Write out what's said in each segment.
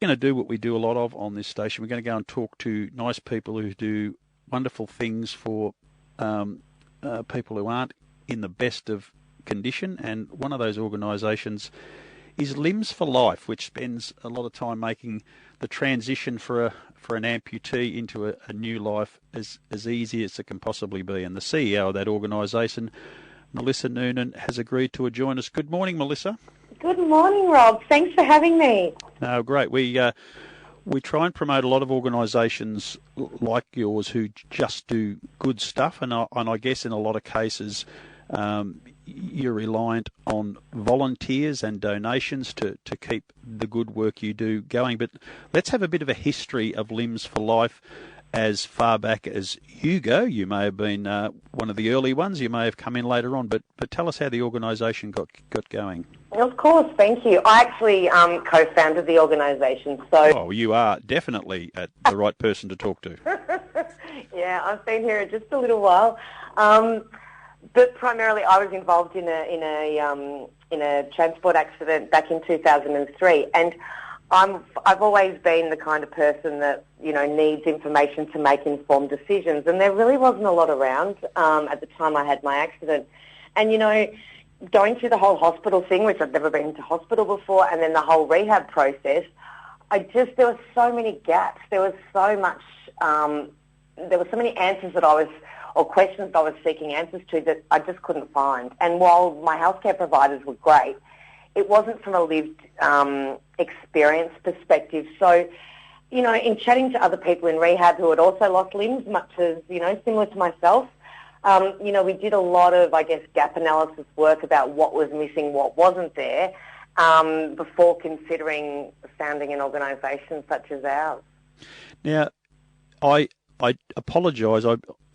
Going to do what we do a lot of on this station. We're going to go and talk to nice people who do wonderful things for people who aren't in the best of condition. And one of those organisations is Limbs for Life, which spends a lot of time making the transition for an amputee into a new life as easy as it can possibly be. And the CEO of that organisation, Melissa Noonan, has agreed to join us. Good morning, Melissa. Good morning, Rob. Thanks for having me. No, great. We try and promote a lot of organisations like yours who just do good stuff, and I guess in a lot of cases you're reliant on volunteers and donations to keep the good work you do going. But let's have a bit of a history of Limbs for Life as far back as you go. You may have been one of the early ones. You may have come in later on, but tell us how the organisation got going. Of course, thank you. I actually co-founded the organisation. Oh, you are definitely the right person to talk to. Yeah, I've been here just a little while, but primarily I was involved in a transport accident back in 2003, and I've always been the kind of person that, needs information to make informed decisions, and there really wasn't a lot around at the time I had my accident. And, going through the whole hospital thing, which I've never been to hospital before, and then the whole rehab process, there were so many gaps. There was so much, there were so many answers or questions I was seeking answers to that I just couldn't find. And while my healthcare providers were great, it wasn't from a lived experience perspective. So, in chatting to other people in rehab who had also lost limbs, much as, similar to myself, we did a lot of, gap analysis work about what was missing, what wasn't there, before considering founding an organisation such as ours. Now, I apologise.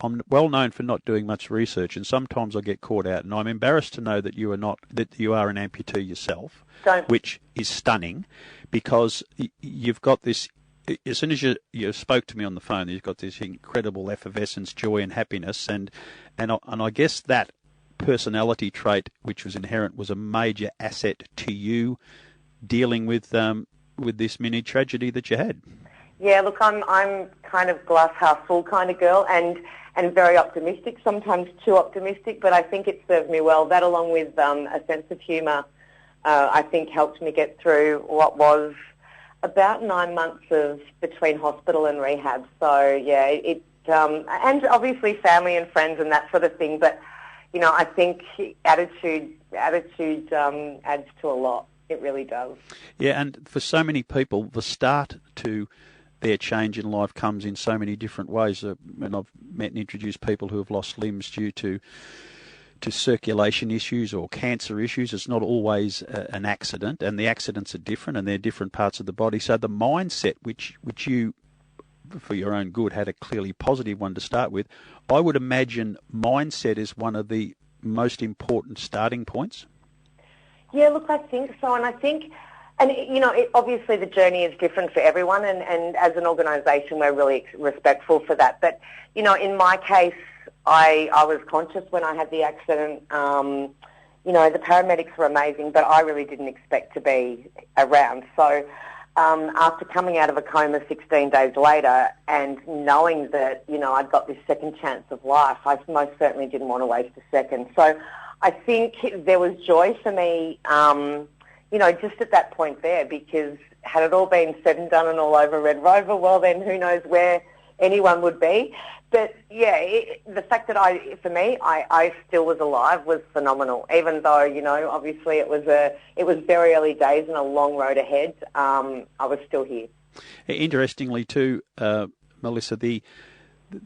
I'm well known for not doing much research, and sometimes I get caught out. And I'm embarrassed to know that you are an amputee yourself, which is stunning, because you've got this. As soon as you spoke to me on the phone, you've got this incredible effervescence, joy, and happiness, and I guess that personality trait, which was inherent, was a major asset to you dealing with this mini tragedy that you had. Yeah, look, I'm kind of glass half full kind of girl, and very optimistic, sometimes too optimistic, but I think it served me well. That, along with a sense of humour, I think helped me get through what was about 9 months of between hospital and rehab. So yeah, and obviously family and friends and that sort of thing. But I think attitude adds to a lot. It really does. Yeah, and for so many people, the start to their change in life comes in so many different ways. And I've met and introduced people who have lost limbs due to circulation issues or cancer issues. It's not always an accident, and the accidents are different, and they're different parts of the body. So the mindset, which you, for your own good, had a clearly positive one to start with, I would imagine mindset is one of the most important starting points. Yeah, look, I think so, and I think, and obviously the journey is different for everyone, and as an organisation we're really respectful for that. But in my case, I was conscious when I had the accident. The paramedics were amazing, but I really didn't expect to be around. So after coming out of a coma 16 days later and knowing that, I'd got this second chance of life, I most certainly didn't want to waste a second. So I think there was joy for me, just at that point there, because had it all been said and done and all over Red Rover, well then who knows where anyone would be. But yeah, the fact that I still was alive was phenomenal. Even though obviously it was very early days and a long road ahead, I was still here. Interestingly, too, Melissa, the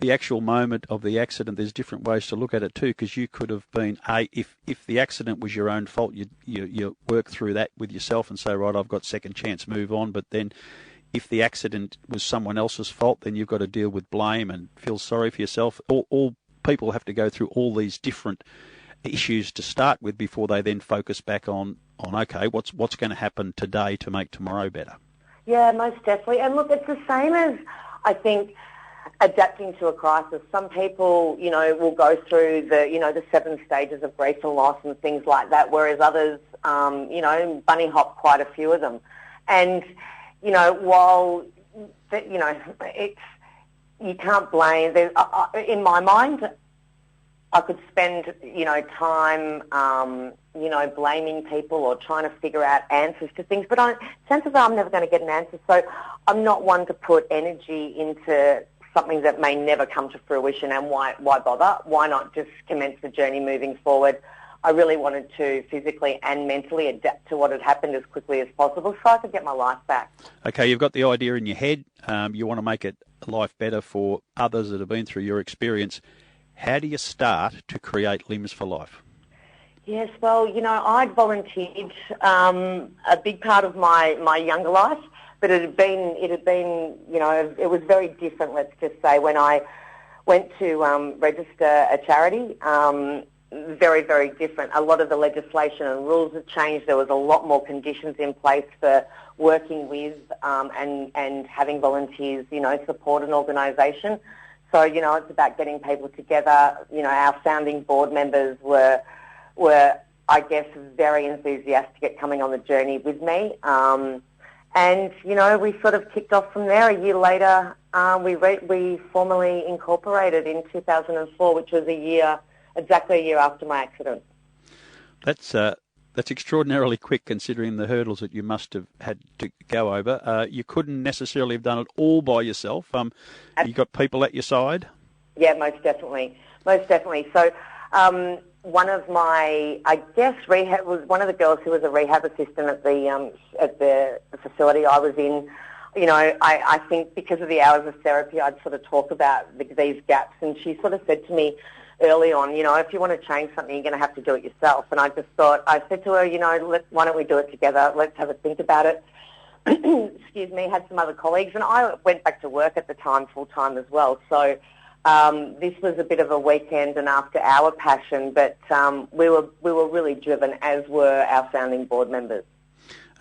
actual moment of the accident, there's different ways to look at it too, because you could have been if the accident was your own fault, you work through that with yourself and say, right, I've got second chance, move on. But then, if the accident was someone else's fault, then you've got to deal with blame and feel sorry for yourself. All people have to go through all these different issues to start with before they then focus back on okay, what's going to happen today to make tomorrow better. Yeah, most definitely. And look, it's the same as, I think, adapting to a crisis. Some people, will go through the 7 stages of grief and loss and things like that, whereas others, bunny hop quite a few of them. And while, it's, you can't blame, in my mind, I could spend, time, blaming people or trying to figure out answers to things, but chances are I'm never going to get an answer. So I'm not one to put energy into something that may never come to fruition, and why bother? Why not just commence the journey moving forward? I really wanted to physically and mentally adapt to what had happened as quickly as possible so I could get my life back. Okay, you've got the idea in your head. You want to make life better for others that have been through your experience. How do you start to create Limbs for Life? Yes, well, I'd volunteered a big part of my younger life, but it had been, it was very different, let's just say, when I went to register a charity. Very, very different. A lot of the legislation and rules had changed. There was a lot more conditions in place for working with and having volunteers, support an organisation. So, it's about getting people together. Our founding board members were I guess, very enthusiastic at coming on the journey with me. And, we sort of kicked off from there. A year later, we formally incorporated in 2004, which was exactly a year after my accident. That's extraordinarily quick, considering the hurdles that you must have had to go over. You couldn't necessarily have done it all by yourself. You got people at your side? Yeah, most definitely. So one of my, I guess, rehab was one of the girls who was a rehab assistant at the facility I was in. I think because of the hours of therapy, I'd sort of talk about these gaps, and she sort of said to me early on, if you want to change something, you're going to have to do it yourself. And I said to her, why don't we do it together? Let's have a think about it. Excuse me, had some other colleagues, and I went back to work at the time, full-time as well. So this was a bit of a weekend and after-hour passion, but we were really driven, as were our founding board members.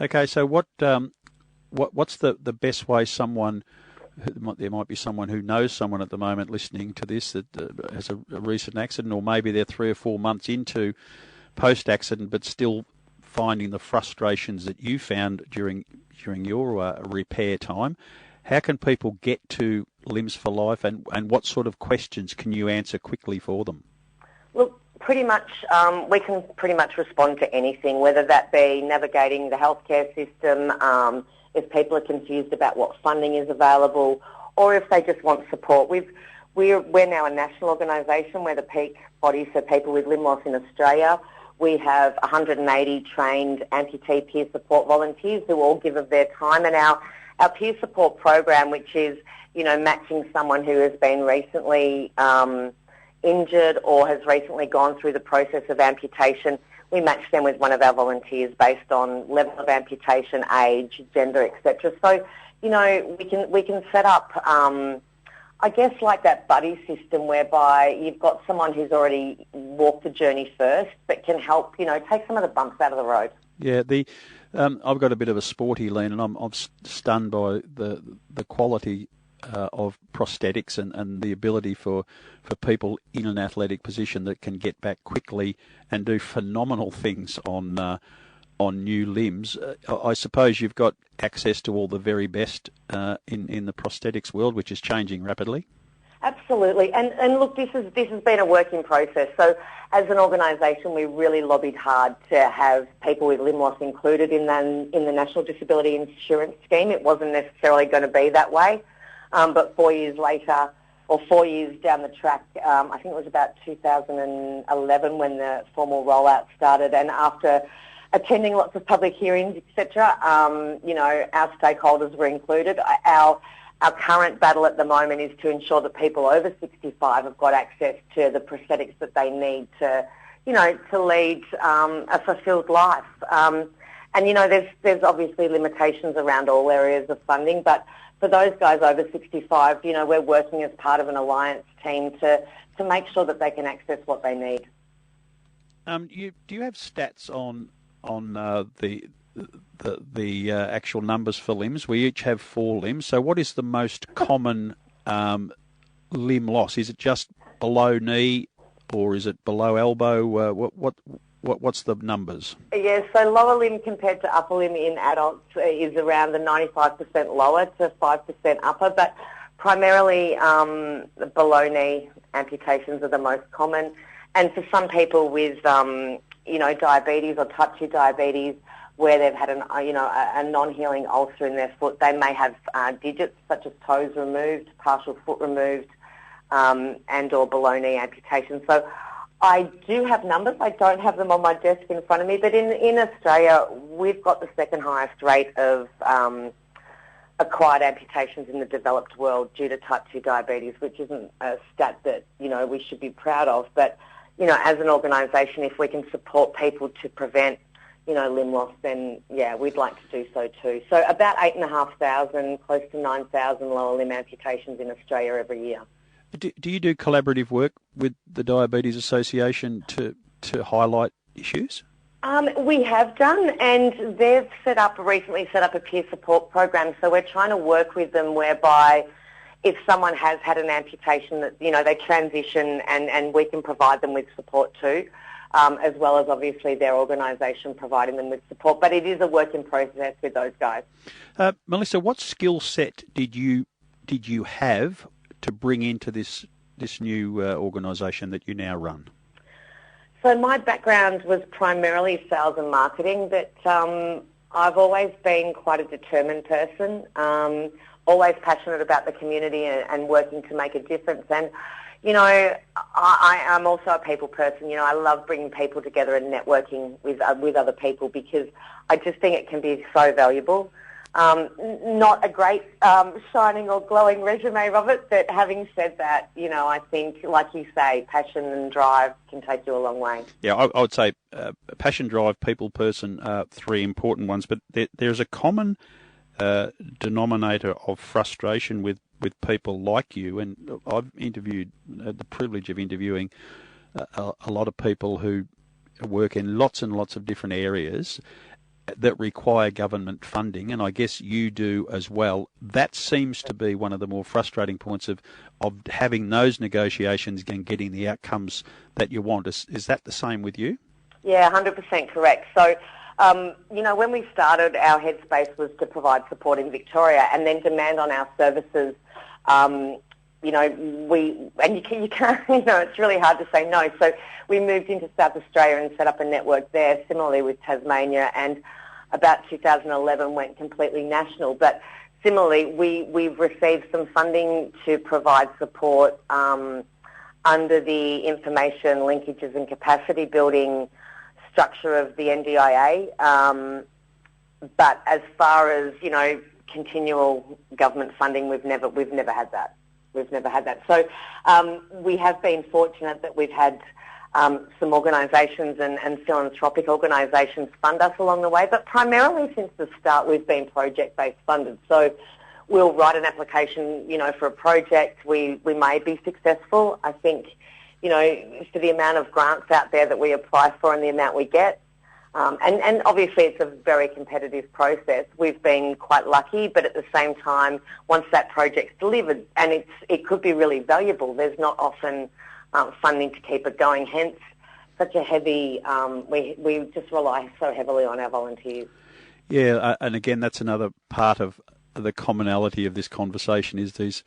Okay, so what's the best way there might be someone who knows someone at the moment listening to this that has a recent accident, or maybe they're 3 or 4 months into post-accident but still finding the frustrations that you found during your repair time. How can people get to Limbs for Life, and what sort of questions can you answer quickly for them? Look, pretty much we can pretty much respond to anything, whether that be navigating the healthcare system, if people are confused about what funding is available, or if they just want support. We're now a national organisation. We're the peak body for people with limb loss in Australia. We have 180 trained amputee peer support volunteers who all give of their time, and our peer support program, which is, matching someone who has been recently injured or has recently gone through the process of amputation. We match them with one of our volunteers based on level of amputation, age, gender, etc. So, we can set up, I guess, like that buddy system whereby you've got someone who's already walked the journey first, but can help, take some of the bumps out of the road. Yeah, I've got a bit of a sporty lean, and I'm stunned by the quality of prosthetics and the ability for people in an athletic position that can get back quickly and do phenomenal things on new limbs. I suppose you've got access to all the very best in the prosthetics world, which is changing rapidly. Absolutely, and look, this has been a working process. So, as an organisation, we really lobbied hard to have people with limb loss included in the National Disability Insurance Scheme. It wasn't necessarily going to be that way, but 4 years later, or 4 years down the track, I think it was about 2011 when the formal rollout started, and after attending lots of public hearings, etc., our stakeholders were included. Our current battle at the moment is to ensure that people over 65 have got access to the prosthetics that they need to lead a fulfilled life. And there's obviously limitations around all areas of funding, but for those guys over 65, we're working as part of an alliance team to make sure that they can access what they need. Do you have stats on the actual numbers for limbs? We each have 4 limbs. So what is the most common limb loss? Is it just below knee, or is it below elbow? what's the numbers? Yeah, so lower limb compared to upper limb in adults is around the 95% lower to 5% upper, but primarily the below knee amputations are the most common. And for some people with, diabetes or type 2 diabetes, where they've had a non-healing ulcer in their foot, they may have digits such as toes removed, partial foot removed, and or below knee amputation. So I do have numbers. I don't have them on my desk in front of me, but in Australia, we've got the second highest rate of acquired amputations in the developed world due to type 2 diabetes, which isn't a stat that, we should be proud of. But, as an organisation, if we can support people to prevent limb loss, then, yeah, we'd like to do so too. So about 8,500, close to 9,000 lower limb amputations in Australia every year. Do you do collaborative work with the Diabetes Association to highlight issues? We have done, and they've recently set up a peer support program, so we're trying to work with them whereby if someone has had an amputation that, they transition and we can provide them with support too. As well as obviously their organisation providing them with support. But it is a work in process with those guys. Melissa, what skill set did you have to bring into this new organisation that you now run? So my background was primarily sales and marketing, but I've always been quite a determined person, always passionate about the community and working to make a difference. And I'm also a people person. I love bringing people together and networking with other people because I just think it can be so valuable. Not a great shining or glowing resume, Robert, but having said that, I think, like you say, passion and drive can take you a long way. Yeah, I would say passion, drive, people, person are three important ones, but there's a common denominator of frustration with people like you, and I've had the privilege of interviewing a lot of people who work in lots and lots of different areas that require government funding, and I guess you do as well. That seems to be one of the more frustrating points of having those negotiations and getting the outcomes that you want. Is that the same with you? Yeah, 100% correct. So, when we started, our headspace was to provide support in Victoria and then demand on our services. You can't, it's really hard to say no. So we moved into South Australia and set up a network there, similarly with Tasmania, and about 2011 went completely national. But similarly, we've received some funding to provide support under the information linkages and capacity building structure of the NDIA. But as far as, continual government funding, we've never had that. We've never had that. So we have been fortunate that we've had some organisations and philanthropic organisations fund us along the way, but primarily since the start we've been project-based funded. So we'll write an application, for a project. We may be successful. I think, for the amount of grants out there that we apply for and the amount we get, and obviously it's a very competitive process. We've been quite lucky, but at the same time, once that project's delivered, and it could be really valuable, there's not often funding to keep it going, hence such a heavy, we just rely so heavily on our volunteers. Yeah, and again, that's another part of the commonality of this conversation is these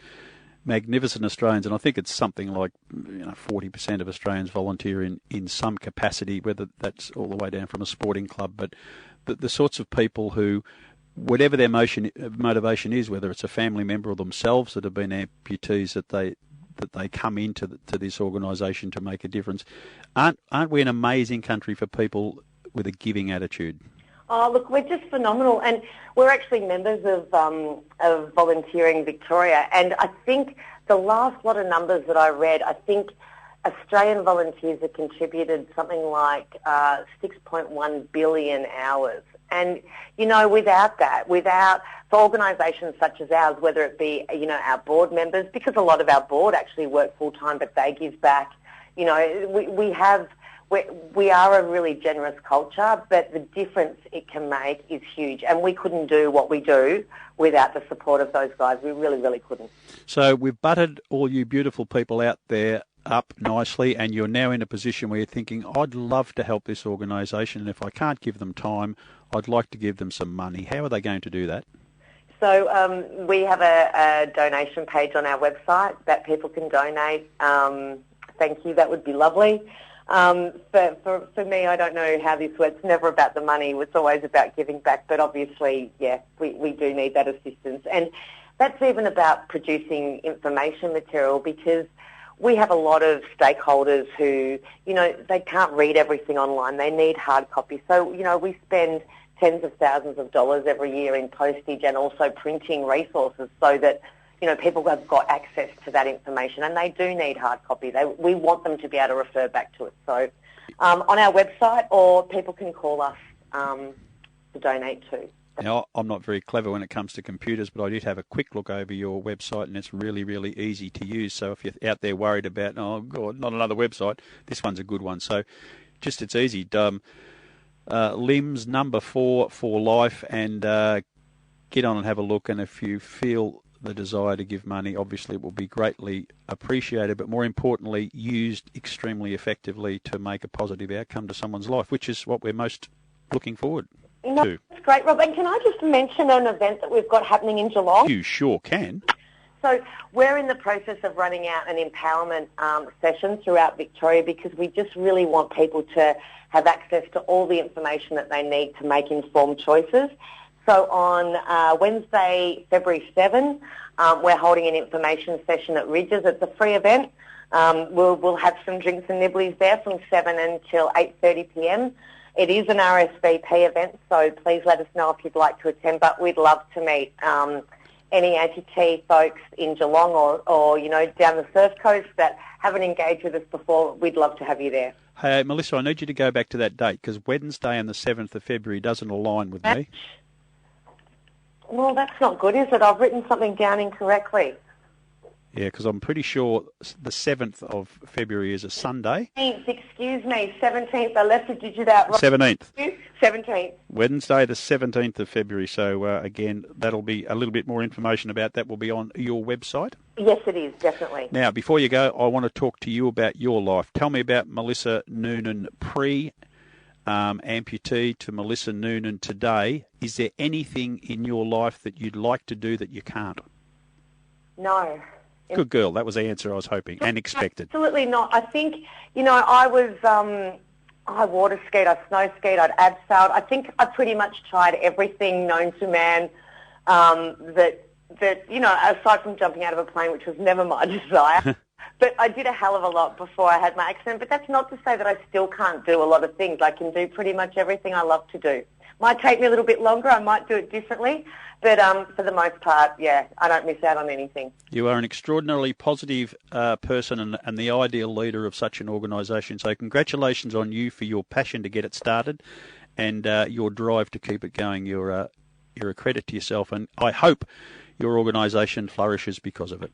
magnificent Australians, and I think it's something like 40% of Australians volunteer in some capacity, whether that's all the way down from a sporting club, but the sorts of people who, whatever their motivation is, whether it's a family member or themselves that have been amputees, that they come into this organisation to make a difference. Aren't we an amazing country for people with a giving attitude? Oh, look, we're just phenomenal, and we're actually members of Volunteering Victoria, and I think the last lot of numbers that I read, I think Australian volunteers have contributed something like 6.1 billion hours. And, without that, for organisations such as ours, whether it be, our board members, because a lot of our board actually work full-time, but they give back, we are a really generous culture, but the difference it can make is huge. And we couldn't do what we do without the support of those guys. We really, really couldn't. So we've butted all you beautiful people out there up nicely, and you're now in a position where you're thinking, I'd love to help this organisation, and if I can't give them time, I'd like to give them some money. How are they going to do that? So we have a donation page on our website that people can donate. Thank you, that would be lovely. For me, I don't know how this works. It's never about the money. It's always about giving back. But obviously, yeah, we do need that assistance. And that's even about producing information material, because we have a lot of stakeholders who, they can't read everything online. They need hard copy. So, we spend tens of thousands of dollars every year in postage and also printing resources so that, people have got access to that information, and they do need hard copy. We want them to be able to refer back to it. So on our website, or people can call us to donate too. Now, I'm not very clever when it comes to computers, but I did have a quick look over your website, and it's really, really easy to use. So if you're out there worried about, oh, God, not another website, this one's a good one. So it's easy. LIMS number 4 for life, and get on and have a look. And if you feel the desire to give money, obviously it will be greatly appreciated, but more importantly, used extremely effectively to make a positive outcome to someone's life, which is what we're most looking forward to. That's great, Rob. And can I just mention an event that we've got happening in Geelong? You sure can. So we're in the process of running out an empowerment session throughout Victoria, because we just really want people to have access to all the information that they need to make informed choices. So on Wednesday, February 7, we're holding an information session at Ridges. It's a free event. We'll have some drinks and nibblies there from 7 until 8:30pm. It is an RSVP event, so please let us know if you'd like to attend. But we'd love to meet any amputee folks in Geelong or down the Surf Coast that haven't engaged with us before. We'd love to have you there. Hey, Melissa, I need you to go back to that date, because Wednesday and the 7th of February doesn't align with me. Well, that's not good, is it? I've written something down incorrectly. Yeah, because I'm pretty sure the 7th of February is a Sunday. 17th, excuse me, 17th. I left a digit out. 17th. 17th. Wednesday, the 17th of February. So, again, that'll be a little bit more information about that will be on your website. Yes, it is, definitely. Now, before you go, I want to talk to you about your life. Tell me about Melissa Noonan amputee to Melissa Noonan today. Is there anything in your life that you'd like to do that you can't? No. Good girl. That was the answer I was hoping and expected. Absolutely not. I think, I was, I water skied, I snow skied, I'd abseiled. I think I pretty much tried everything known to man that aside from jumping out of a plane, which was never my desire. But I did a hell of a lot before I had my accident. But that's not to say that I still can't do a lot of things. I can do pretty much everything I love to do. Might take me a little bit longer. I might do it differently. But for the most part, yeah, I don't miss out on anything. You are an extraordinarily positive person and the ideal leader of such an organisation. So congratulations on you for your passion to get it started and your drive to keep it going. You're a credit to yourself, and I hope your organisation flourishes because of it.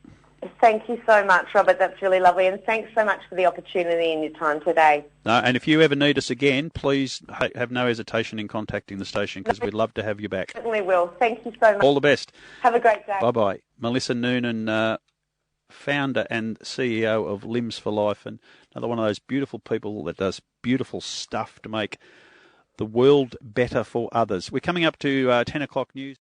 Thank you so much, Robert. That's really lovely. And thanks so much for the opportunity and your time today. No, and if you ever need us again, please have no hesitation in contacting the station, because we'd love to have you back. Certainly will. Thank you so much. All the best. Have a great day. Bye-bye. Melissa Noonan, founder and CEO of LIMS for Life, and another one of those beautiful people that does beautiful stuff to make the world better for others. We're coming up to 10 o'clock news.